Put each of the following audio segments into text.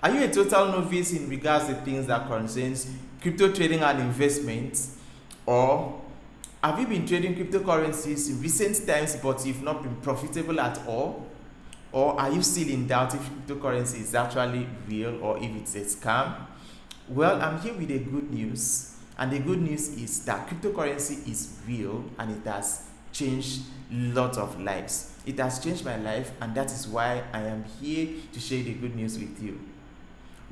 Are you a total novice in regards to things that concerns crypto trading and investments? Or have you been trading cryptocurrencies in recent times but you've not been profitable at all? Or are you still in doubt if cryptocurrency is actually real or if it's a scam? Well, I'm here with the good news, and the good news is that cryptocurrency is real and it has changed lots of lives. It has changed my life, and that is why I am here to share the good news with you.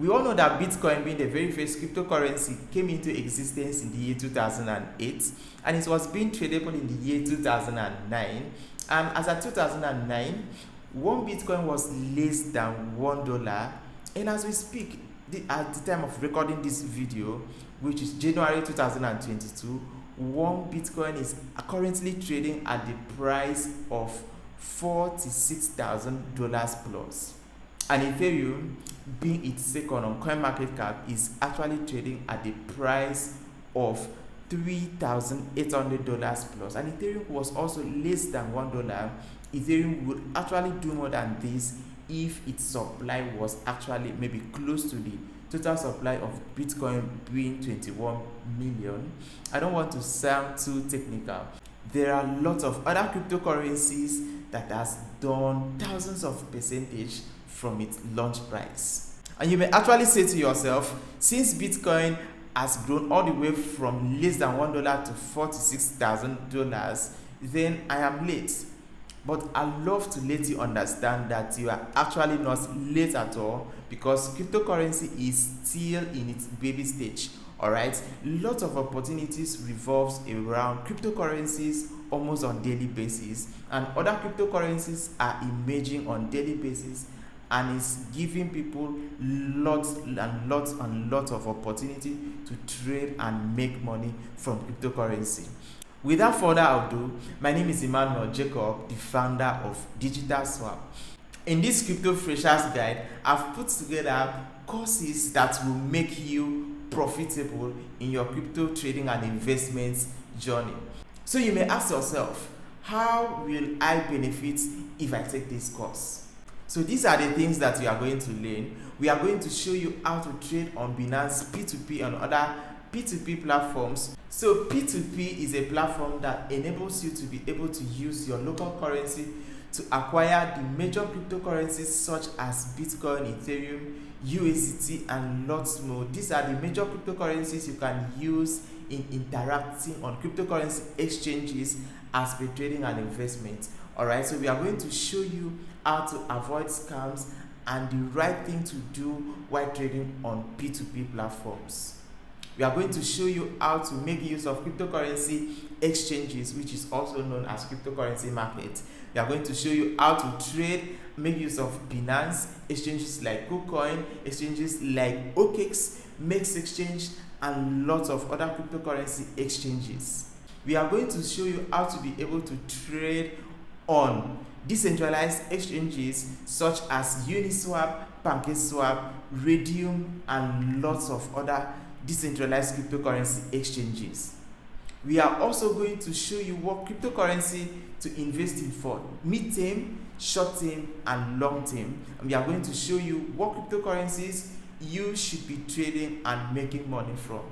We all know that Bitcoin, being the very first cryptocurrency, came into existence in the year 2008, and it was being tradable in the year 2009. And as at 2009, one Bitcoin was less than $1, and as we speak, at the time of recording this video, which is January 2022, one Bitcoin is currently trading at the price of $46,000 plus. And Ethereum, being its second on CoinMarketCap, is actually trading at the price of $3,800 plus. And Ethereum was also less than $1. Ethereum would actually do more than this if its supply was actually maybe close to the total supply of Bitcoin being 21 million. I don't want to sound too technical. There are lots of other cryptocurrencies that has done thousands of percentage from its launch price. And you may actually say to yourself, since Bitcoin has grown all the way from less than $1 to $46,000, then I am late. But I love to let you understand that you are actually not late at all, because cryptocurrency is still in its baby stage. Alright, lots of opportunities revolves around cryptocurrencies almost on daily basis, and other cryptocurrencies are emerging on daily basis, and it's giving people lots of opportunity to trade and make money from cryptocurrency. Without further ado, my name is Emmanuel Jacob, the founder of Digital Swap. In this Crypto Freshers Guide, I've put together courses that will make you profitable in your crypto trading and investments journey. So you may ask yourself, how will I benefit if I take this course? So these are the things that we are going to learn. We are going to show you how to trade on Binance, P2P, and other P2P platforms. So P2P is a platform that enables you to be able to use your local currency to acquire the major cryptocurrencies such as Bitcoin, Ethereum, USDT, and lots more. These are the major cryptocurrencies you can use in interacting on cryptocurrency exchanges as per trading and investment. Alright, so we are going to show you how to avoid scams and the right thing to do while trading on P2P platforms. We are going to show you how to make use of cryptocurrency exchanges, which is also known as cryptocurrency market. We are going to show you how to trade, make use of Binance, exchanges like KuCoin, exchanges like Okex, Mex Exchange, and lots of other cryptocurrency exchanges. We are going to show you how to be able to trade on decentralized exchanges such as Uniswap, PancakeSwap, Radium, and lots of other decentralized cryptocurrency exchanges. We are also going to show you what cryptocurrency to invest in for mid-term, short-term, and long-term. And we are going to show you what cryptocurrencies you should be trading and making money from.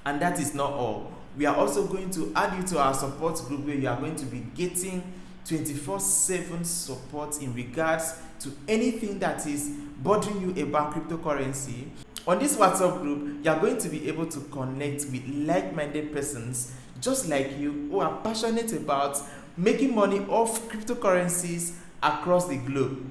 And that is not all. We are also going to add you to our support group where you are going to be getting 24/7 support in regards to anything that is bothering you about cryptocurrency. On this WhatsApp group, you are going to be able to connect with like-minded persons just like you who are passionate about making money off cryptocurrencies across the globe.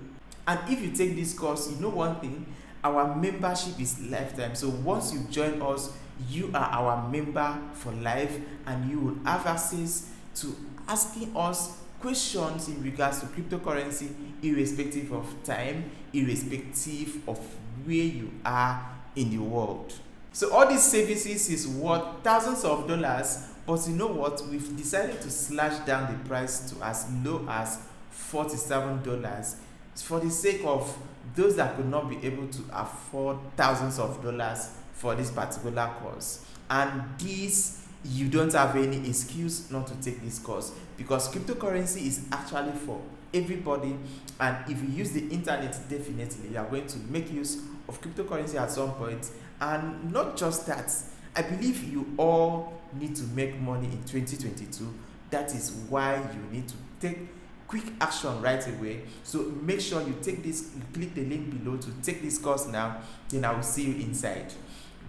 And if you take this course, you know one thing, our membership is lifetime. So once you join us, you are our member for life, and you will have access to asking us questions in regards to cryptocurrency, irrespective of time, irrespective of where you are in the world. So all these services is worth thousands of dollars, but you know what? We've decided to slash down the price to as low as $47 for the sake of those that could not be able to afford thousands of dollars for this particular course. And this, you don't have any excuse not to take this course, because cryptocurrency is actually for everybody, and if you use the internet, definitely you are going to make use of cryptocurrency at some point. And not just that, I believe you all need to make money in 2022. That is why you need to take quick action right away. So make sure you take this, you click the link below to take this course now. Then I will see you inside.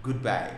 Goodbye.